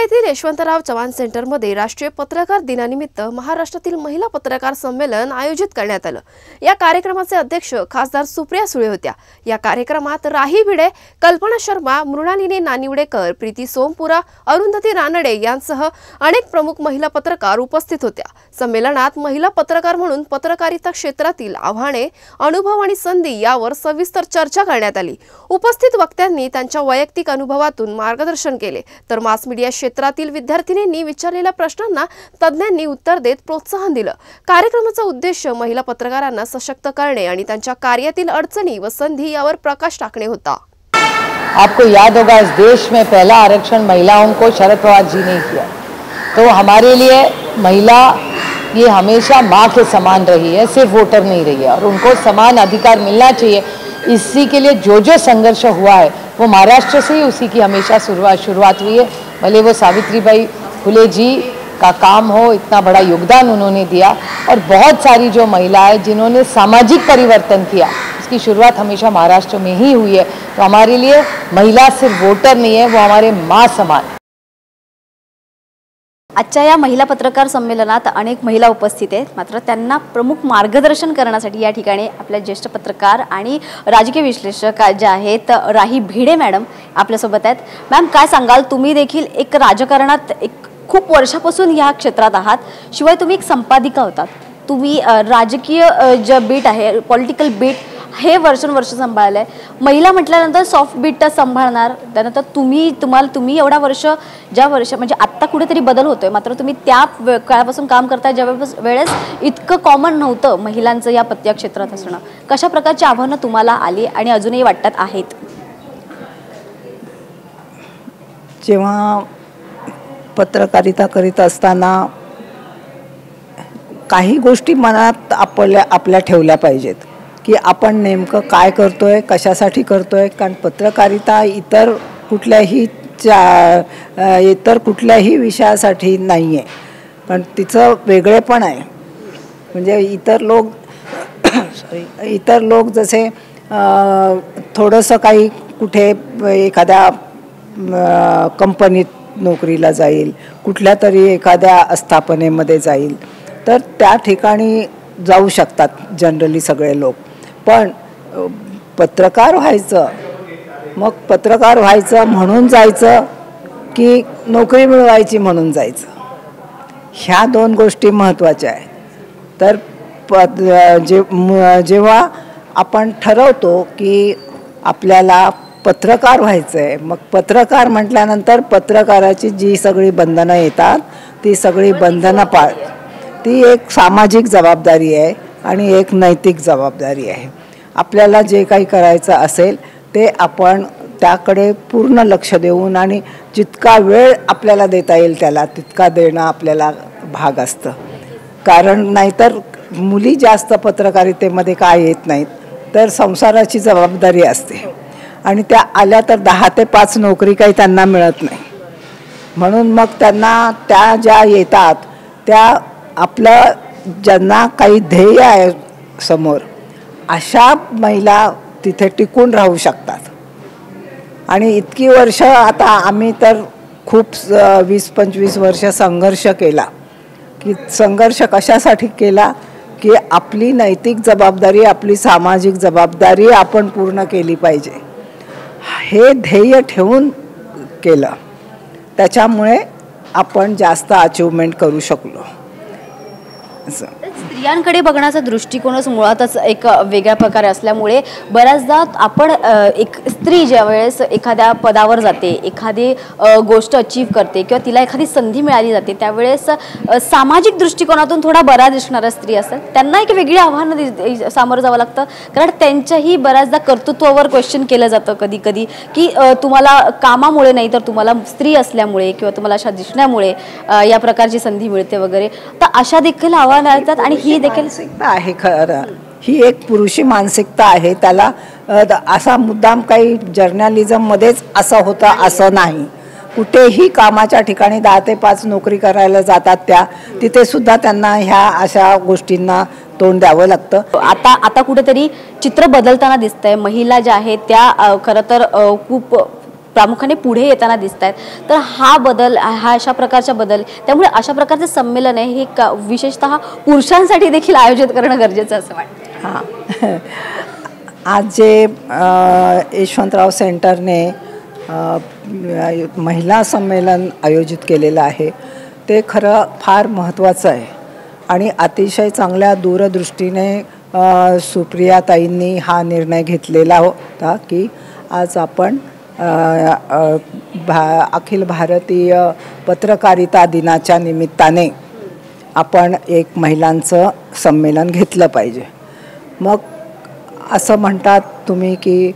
येथील यशवंतराव चव्हाण सेंटरमध्ये राष्ट्रीय पत्रकार दिनानिमित्त महाराष्ट्रातील महिला पत्रकार संमेलन आयोजित करण्यात आलं। या कार्यक्रमाचे अध्यक्ष खासदार सुप्रिया सुळे होत्या। या कार्यक्रमात राही भिडे, कल्पना शर्मा, मृणालिनी नानिवडेकर, प्रीती सोमपुरा, अरुंधती रानडे यांसह अनेक प्रमुख महिला पत्रकार उपस्थित होत्या। संमेलनात महिला पत्रकार म्हणून पत्रकारिता क्षेत्रातील आव्हाने, अनुभव आणि संधी यावर सविस्तर चर्चा करण्यात आली। उपस्थित वक्त्यांनी त्यांच्या वैयक्तिक अनुभवातून मार्गदर्शन केले, तर मास मीडिया क्षेत्रातील विद्यार्थिनींनी विचारलेल्या प्रश्नांना तज्ञांनी उत्तर देत प्रोत्साहन दिलं। कार्यक्रमाचा उद्देश महिला पत्रकारांना सशक्त करणे आणि त्यांच्या कार्यातील अडचणी व संधी यावर प्रकाश टाकणे होता। आपको याद होगा, इस देश में पहला आरक्षण महिलाओं को शरद पवार जी ने किया, तो हमारे लिए महिला ये हमेशा माँ के समान रही है, सिर्फ वोटर नहीं रही है, और उनको समान अधिकार मिलना चाहिए। इसी के लिए जो संघर्ष हुआ है वो महाराष्ट्र से ही उसी की हमेशा शुरुआत हुई है। भले वो सावित्रीबाई फुले जी का काम हो, इतना बड़ा योगदान उन्होंने दिया, और बहुत सारी जो महिलाएं जिन्होंने सामाजिक परिवर्तन किया, उसकी शुरुआत हमेशा महाराष्ट्र में ही हुई है। तो हमारे लिए महिला सिर्फ वोटर नहीं है, वो हमारे माँ समान। आजच्या या महिला पत्रकार संमेलनात अनेक महिला उपस्थित आहेत, मात्र त्यांना प्रमुख मार्गदर्शन करण्यासाठी या ठिकाणी आपल्या ज्येष्ठ पत्रकार आणि राजकीय विश्लेषक जे आहेत राही भिडे मॅडम आपल्यासोबत आहेत। मॅम, काय सांगाल? तुम्ही देखील एक राजकारणात खूप वर्षापासून या क्षेत्रात आहात, शिवाय तुम्ही एक संपादिका होतात। तुम्ही राजकीय जे बीट आहे, पॉलिटिकल बीट हे वर्षानुवर्ष सांभाळलंय। महिला म्हटल्यानंतर सॉफ्ट बीट सांभाळणार, त्यानंतर तुम्ही एवढा वर्ष म्हणजे आत्ता कुठेतरी बदल होतोय, मात्र तुम्ही त्या काळापासून काम करताय ज्या वेळेस इतकं कॉमन नव्हतं महिलांचं या पत्रकार क्षेत्रात असणं। कशा प्रकारची आव्हानं तुम्हाला आली आणि अजूनही वाटतात आहेत? जेव्हा पत्रकारिता करीत असताना काही गोष्टी मनात आपल्या ठेवल्या पाहिजेत की आपण नेमकं काय करतोय, कशासाठी करतोय। कारण पत्रकारिता इतर कुठल्याही विषयासाठी नाही आहे, पण तिचं वेगळेपण आहे। म्हणजे इतर लोक जसे थोडंसं काही कुठे एखाद्या कंपनीत नोकरीला जाईल, कुठल्या तरी एखाद्या आस्थापनेमध्ये जाईल, तर त्या ठिकाणी जाऊ शकतात जनरली सगळे लोक। पण पत्रकार व्हायचं, मग पत्रकार व्हायचं म्हणून जायचं की नोकरी मिळवायची म्हणून जायचं, ह्या दोन गोष्टी महत्त्वाच्या आहेत। तर जेव्हा आपण ठरवतो की आपल्याला पत्रकार व्हायचं आहे, मग पत्रकार म्हटल्यानंतर पत्रकाराची जी सगळी बंधनं येतात ती सगळी बंधनं ती एक सामाजिक जबाबदारी आहे आणि एक नैतिक जबाबदारी आहे। आपल्याला जे काही करायचं असेल ते आपण त्याकडे पूर्ण लक्ष देऊन आणि जितका वेळ आपल्याला देता येईल त्याला तितका देणं आपल्याला भाग असतं। कारण नाहीतर मुली जास्त पत्रकारितेमध्ये काय येत नाहीत, तर संसाराची जबाबदारी असते आणि त्या आल्या तर 10 ते 5 नोकरी काही त्यांना मिळत नाही। म्हणून मग त्यांना त्या ज्या येतात त्या आपलं ज्यांना काही ध्येय आहे समोर, अशा महिला तिथे टिकून राहू शकतात। आणि इतकी वर्ष आता आम्ही तर खूप 20-25 वर्ष संघर्ष केला। की संघर्ष कशासाठी केला? की आपली नैतिक जबाबदारी, आपली सामाजिक जबाबदारी आपण पूर्ण केली पाहिजे, हे ध्येय ठेवून केलं। त्याच्यामुळे आपण जास्त अचीवमेंट करू शकलो। स्त्रियांकडे बघण्याचा दृष्टिकोनच मुळातच एक वेगळ्या प्रकारे असल्यामुळे बऱ्याचदा आपण एक स्त्री ज्या वेळेस एखाद्या पदावर जाते, एखादी गोष्ट अचीव करते किंवा तिला एखादी संधी मिळाली जाते, त्यावेळेस सामाजिक दृष्टिकोनातून थोडा बरा दिसणाऱ्या स्त्री असतात, त्यांना एक वेगळी आव्हानं सामोरं जावं लागतं। कारण त्यांच्याही बऱ्याचदा कर्तृत्वावर क्वेश्चन केलं जातं कधी कधी, की तुम्हाला कामामुळे नाही तर तुम्हाला स्त्री असल्यामुळे किंवा तुम्हाला अशा दिसण्यामुळे या प्रकारची संधी मिळते वगैरे। तर अशा देखील आव्हानं येतात आणि ही देखील मानसिकता आहे। खरं ही एक पुरुषी मानसिकता आहे। त्याला असा मुद्दाम काही जर्नलिझममध्येच असं होतं असं नाही। कुठेही कामाच्या ठिकाणी 10 ते 5 नोकरी करायला जातात त्या, तिथे सुद्धा त्यांना ह्या अशा गोष्टींना तोंड द्यावं लागतं। आता कुठेतरी चित्र बदलताना दिसतंय। महिला ज्या आहेत त्या खरं तर खूप प्रामुख्याने पुढे येताना दिसत आहेत. तर हा बदल, हा अशा प्रकारचा बदल, त्यामुळे अशा प्रकारचे संमेलन आहे हे विशेषतः पुरुषांसाठी देखील आयोजित करणं गरजेचं असं वाटतं. हां, आज जे यशवंतराव सेंटरने महिला संमेलन आयोजित केलेलं आहे ते खरं फार महत्त्वाचं आहे आणि अतिशय चांगल्या दूरदृष्टीने सुप्रियाताईंनी हा निर्णय घेतलेला होता की आज आपण अखिल भारतीय पत्रकारिता दिनाच्या निमित्ताने आपण एक महिलांचं संमेलन घेतलं पाहिजे. मग असं म्हणतात तुम्ही की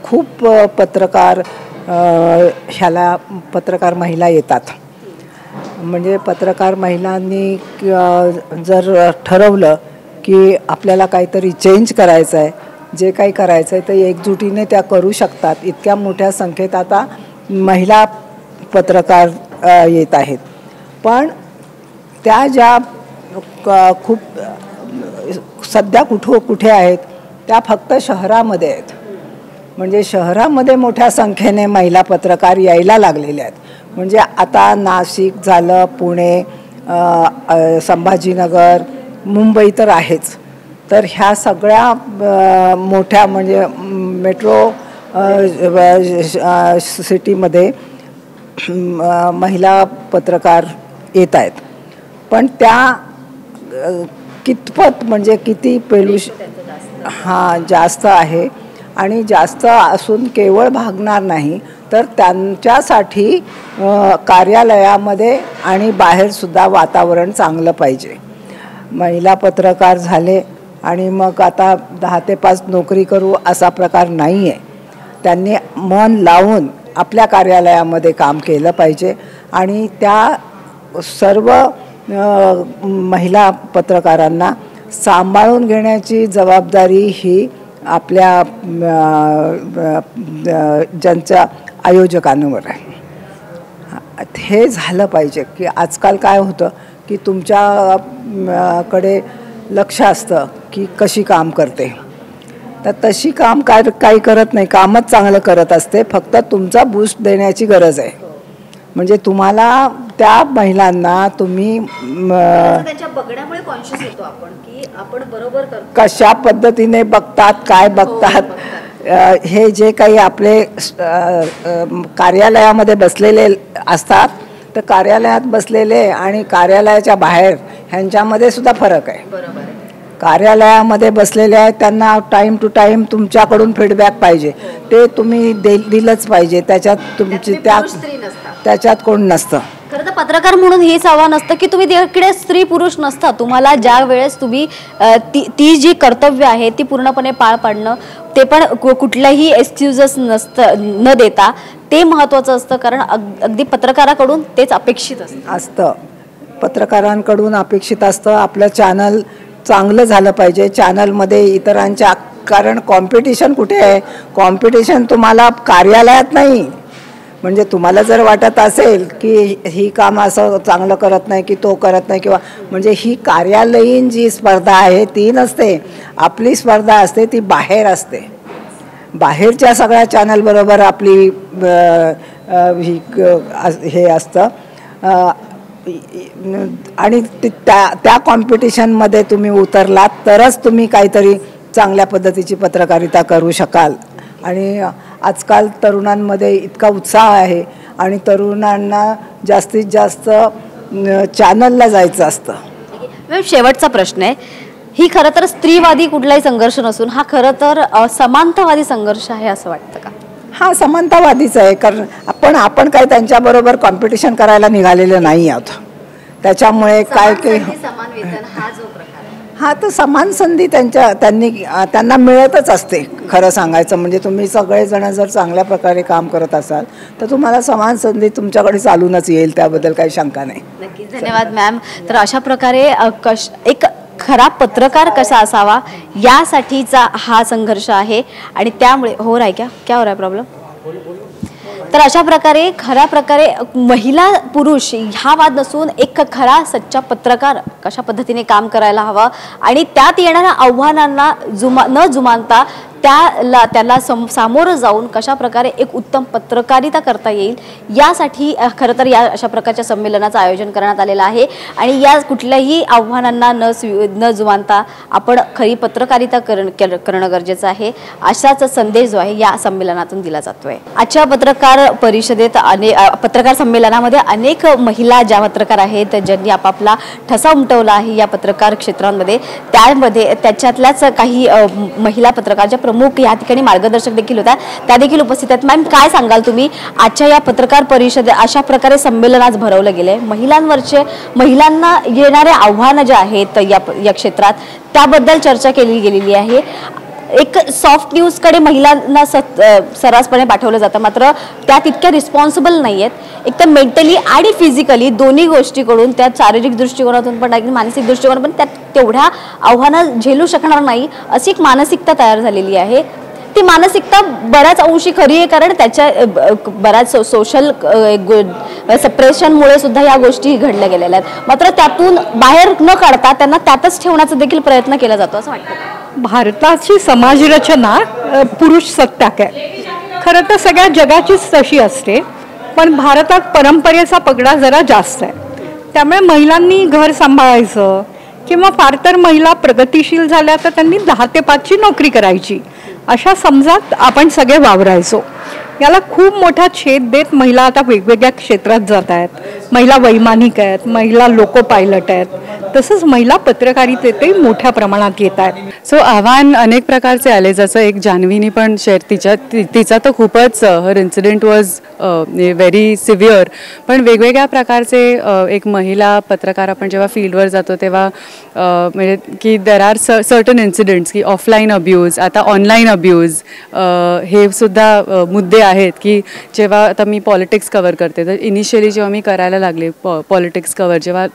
खूप पत्रकार ह्याला पत्रकार महिला येतात. म्हणजे पत्रकार महिलांनी जर ठरवलं की आपल्याला काहीतरी चेंज करायचं आहे, जे काही करायचं आहे ते एकजुटीने त्या करू शकतात. इतक्या मोठ्या संख्येत आता महिला पत्रकार येत आहेत. पण त्या ज्या खूप सध्या कुठे आहेत त्या फक्त शहरामध्ये आहेत. म्हणजे शहरामध्ये मोठ्या संख्येने महिला पत्रकार यायला लागलेल्या आहेत. म्हणजे आता नाशिक झालं, पुणे, संभाजीनगर, मुंबई तर आहेच. तर ह्या सगळ्या मोठ्या म्हणजे मेट्रो सिटीमध्ये महिला पत्रकार येत आहेत. पण त्या कितपत म्हणजे किती जास्त आहे आणि जास्त असून केवळ भागणार नाही तर त्यांच्यासाठी कार्यालयामध्ये आणि बाहेरसुद्धा वातावरण चांगलं पाहिजे. महिला पत्रकार झाले आणि मग आता 10 ते 5 नोकरी करू असा प्रकार नाही आहे. त्यांनी मन लावून आपल्या कार्यालयामध्ये काम केलं पाहिजे आणि त्या सर्व महिला पत्रकारांना सांभाळून घेण्याची जबाबदारी ही आपल्या ज्यांच्या आयोजकांवर आहे. हे झालं पाहिजे की आजकाल काय होतं की तुमच्याकडे लक्ष असतं की कशी काम करते, तर तशी काम काही करत नाही, कामच चांगलं करत असते. फक्त तुमचा बूस्ट देण्याची गरज आहे. म्हणजे तुम्हाला त्या महिलांना तुम्ही त्यांच्या बघण्यामुळे कॉन्शियस होतो आपण की आपण बरोबर करतो, कशा पद्धतीने बघतात, काय बघतात. हे जे काही आपले कार्यालयामध्ये बसलेले असतात तर कार्यालयात बसलेले आणि कार्यालयाच्या बाहेर ह्यांच्यामध्ये सुद्धा फरक आहे. कार्यालयामध्ये बसलेले आहेत त्यांना टाईम टू टाईम तुमच्याकडून फीडबॅक पाहिजे, ते तुम्ही दिलंच पाहिजे. त्याच्यात तुमची त्याच्यात कोण नसतं. खरं तर पत्रकार म्हणून हेच आव्हान असतं की तुम्ही तिकडे स्त्री पुरुष नसता. तुम्हाला ज्या वेळेस तुम्ही ती जी कर्तव्य आहे ती पूर्णपणे पार पाडणं, ते पण कुठल्याही एक्सक्युजेस न देता ते महत्त्वाचं असतं. कारण अगदी पत्रकाराकडून तेच अपेक्षित असतं. पत्रकारांकडून अपेक्षित असतं. आपलं चॅनल चांगलं झालं पाहिजे. चॅनलमध्ये इतरांच्या, कारण कॉम्पिटिशन कुठे आहे? कॉम्पिटिशन तुम्हाला कार्यालयात नाही. म्हणजे तुम्हाला जर वाटत असेल की ही काम असं चांगलं करत नाही की तो करत नाही किंवा म्हणजे ही कार्यालयीन जी स्पर्धा आहे ती नसते. आपली स्पर्धा असते ती बाहेर असते. बाहेरच्या सगळ्या चॅनलबरोबर आपली हे असतं आणि त्या कॉम्पिटिशनमध्ये तुम्ही उतरलात तरच तुम्ही काहीतरी चांगल्या पद्धतीची पत्रकारिता करू शकाल. आणि आजकाल तरुणांमध्ये इतका उत्साह आहे आणि तरुणांना जास्तीत जास्त चॅनलला जायचं असतं. शेवटचा प्रश्न आहे, ही खरं तर स्त्रीवादी कुठलाही संघर्ष नसून हा खरं तर समानतावादी संघर्ष आहे असं वाटतं का? हा समानतावादीच आहे. कारण आपण काय त्यांच्याबरोबर कॉम्पिटिशन करायला निघालेलं नाही आहोत. त्याच्यामुळे काय काही हा तर समान संधी त्यांना मिळतच असते. खरं सांगायचं म्हणजे तुम्ही सगळेजण जर चांगल्या प्रकारे काम करत असाल तर तुम्हाला समान संधी तुमच्याकडे चालूनच येईल, त्याबद्दल काही शंका नाही. नक्कीच. धन्यवाद मॅम. तर अशा प्रकारे एक खरा पत्रकार कसा असावा यासाठीचा हा संघर्ष आहे आणि त्यामुळे हो रहा है क्या हो रहा है प्रॉब्लेम. तर अशा प्रकारे खऱ्या प्रकारे महिला पुरुष हा वाद नसून एक खरा सच्चा पत्रकार कशा पद्धतीने काम करायला हवा आणि त्यात येणाऱ्या आव्हानांना न जुमानता त्याला सामोरं जाऊन कशा प्रकारे एक उत्तम पत्रकारिता करता येईल यासाठी खरं तर या अशा प्रकारच्या संमेलनाचं आयोजन करण्यात आलेलं आहे. आणि या कुठल्याही आव्हानांना न जुमानता आपण खरी पत्रकारिता करणं गरजेचं आहे, असाच संदेश जो आहे या संमेलनातून दिला जातोय. आजच्या पत्रकार परिषदेत पत्रकार संमेलनामध्ये अनेक महिला ज्या पत्रकार आहेत ज्यांनी आपापला ठसा उमटवला आहे या पत्रकार क्षेत्रांमध्ये, त्याच्यातल्याच काही महिला पत्रकारच्या प्रमुख या ठिकाणी मार्गदर्शक देखील होत्या, त्या देखील उपस्थित आहेत. मॅम, काय सांगाल तुम्ही आजच्या या पत्रकार परिषदे अशा प्रकारे संमेलन आज भरवलं गेलंय, महिलांना येणारे आव्हानं जे आहेत या क्षेत्रात त्याबद्दल चर्चा केली गेलेली आहे. एक सॉफ्ट न्यूजकडे महिलांना सर्रासपणे पाठवलं जातं, मात्र त्या तितक्या रिस्पॉन्सिबल नाही आहेत. एक तर मेंटली आणि फिजिकली दोन्ही गोष्टीकडून, त्या शारीरिक दृष्टिकोनातून पण आणि मानसिक दृष्टिकोनातून पण त्यात तेवढ्या आव्हानं झेलू शकणार नाही अशी एक मानसिकता तयार झालेली आहे. ती मानसिकता बऱ्याच अंशी खरी आहे, कारण त्याच्या बऱ्याच सोशल सप्रेशनमुळे सुद्धा या गोष्टी घडल्या गेलेल्या आहेत. मात्र त्यातून बाहेर न काढता त्यांना त्यातच ठेवण्याचा देखील प्रयत्न केला जातो असं वाटतं. भारताची समाजरचना पुरुष सत्ताक आहे. खरं तर सगळ्या जगाचीच तशी असते, पण भारतात परंपरेचा पगडा जरा जास्त आहे. त्यामुळे महिलांनी घर सांभाळायचं किंवा फार तर महिला प्रगतिशील झाल्या तर त्यांनी 10 ते 5 ची नोकरी करायची अशा समजात आपण सगळे वावरायचो. याला खूप मोठा छेद देत महिला आता वेगवेगळ्या क्षेत्रात जात आहेत. महिला वैमानिक आहेत, महिला लोको पायलट आहेत, तसंच महिला पत्रकारितेतही मोठ्या प्रमाणात येत आहेत. सो आव्हान अनेक प्रकारचे आले, जसं एक जान्हवीनी पण शेअर तिचा तर खूपच हर इन्सिडेंट वॉज व्हेरी सिव्हिअर. पण वेगवेगळ्या प्रकारचे एक महिला पत्रकार आपण जेव्हा फील्डवर जातो तेव्हा म्हणजे की देर आर सर्टन इन्सिडेंट्स की ऑफलाईन अब्यूज, आता ऑनलाईन अब्यूज, हे सुद्धा मुद्दे आहेत. की जेव्हा आता मी पॉलिटिक्स कव्हर करते तर इनिशियली जेव्हा मी करायला लागले पॉलिटिक्स कव्हर, जेव्हा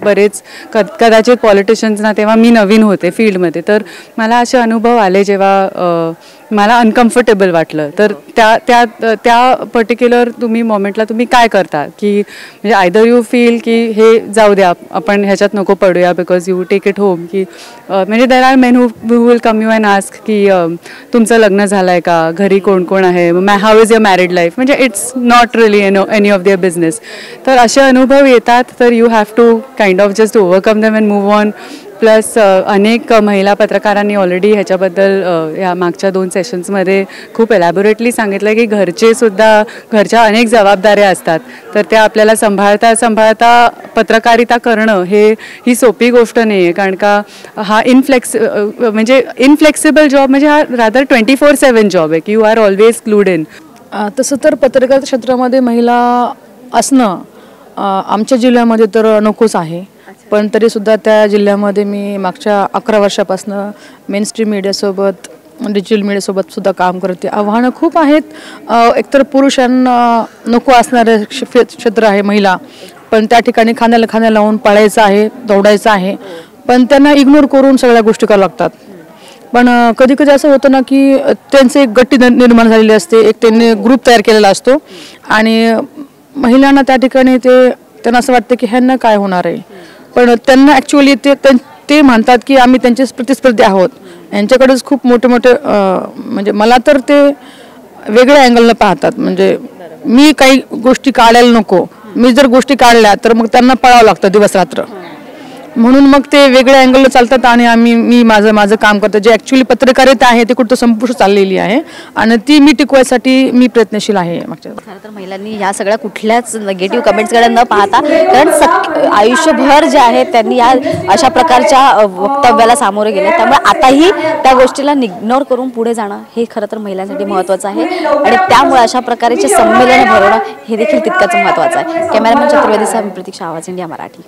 बरेच कदाचित पॉलिटिशियन्सना तेव्हा मी नवीन होते फील्डमध्ये, तर मला असे अनुभव आले जेव्हा मला अनकम्फर्टेबल वाटलं. तर त्या पर्टिक्युलर मोमेंटला तुम्ही काय करता की म्हणजे आयदर यू फील की हे जाऊ द्या, आपण ह्याच्यात नको पडूया, because you take it home, की म्हणजे there are men who will come you and ask की तुमचं लग्न झालं आहे का, घरी कोण कोण आहे, how is your married life, म्हणजे it's not really any of their business. तर असे अनुभव येतात, तर you have to kind of just overcome them and move on. Plus अनेक महिला पत्रकारांनी ऑलरेडी ह्याच्याबद्दल या मागच्या 2 सेशन्समध्ये खूप एलॅबोरेटली सांगितलं की घरच्या अनेक जबाबदाऱ्या असतात, तर त्या आपल्याला सांभाळता पत्रकारिता करणं ही सोपी गोष्ट नाही आहे. कारण का हा इनफ्लेक्सिबल जॉब म्हणजे हा रादर 24/7 जॉब आहे की you are always clued in. तसं तर पत्रकार क्षेत्रामध्ये महिला असणं आमच्या जिल्ह्यामध्ये तर नकोच आहे, पण तरीसुद्धा त्या जिल्ह्यामध्ये मी मागच्या 11 वर्षापासून मेनस्ट्रीम मीडियासोबत, डिजिटल मीडियासोबत सुद्धा काम करते. आव्हानं खूप आहेत. एकतर पुरुषांना नको असणारं क्षेत्र आहे महिला, पण त्या ठिकाणी खांद्याला खांद्या लावून पळायचं आहे, दौडायचं आहे, पण त्यांना इग्नोर करून सगळ्या गोष्टी कराव्या लागतात. पण कधी कधी असं होतं ना की त्यांचे एक गट्टी निर्माण झालेली असते, एक त्यांनी ग्रुप तयार केलेला असतो आणि महिलांना त्या ठिकाणी त्यांना असं वाटतं की ह्यांना काय होणार आहे, पण त्यांना ॲक्च्युअली ते म्हणतात की आम्ही त्यांचे प्रतिस्पर्धी आहोत. यांच्याकडेच खूप मोठे म्हणजे मला तर ते वेगळ्या अँगलनं पाहतात. म्हणजे मी काही गोष्टी काढायला नको, मी जर गोष्टी काढल्या तर मग त्यांना पळावं लागतं दिवस रात्र, म्हणून मग ते वेगळ्या अँगलला चालतात आणि मी माझं काम करतो. जे ॲक्च्युअली पत्रकारिता आहे ते कुठं संपुष्ट चाललेली आहे आणि ती मी टिकवायसाठी मी प्रयत्नशील आहे. खरं तर महिलांनी ह्या सगळ्या कुठल्याच निगेटिव्ह कमेंट्सकडे न पाहता, कारण आयुष्यभर जे आहे त्यांनी या अशा प्रकारच्या वक्तव्याला सामोरे गेले, त्यामुळे आताही त्या गोष्टीला इग्नोर करून पुढे जाणं हे खरं तर महिलांसाठी महत्त्वाचं आहे आणि त्यामुळे अशा प्रकारचे संमेलन भरवणं हे देखील तितकंच महत्त्वाचं आहे. कॅमेरामॅन चतुर्वेदीसह मी प्रतीक्षा, आवाज इंडिया मराठी.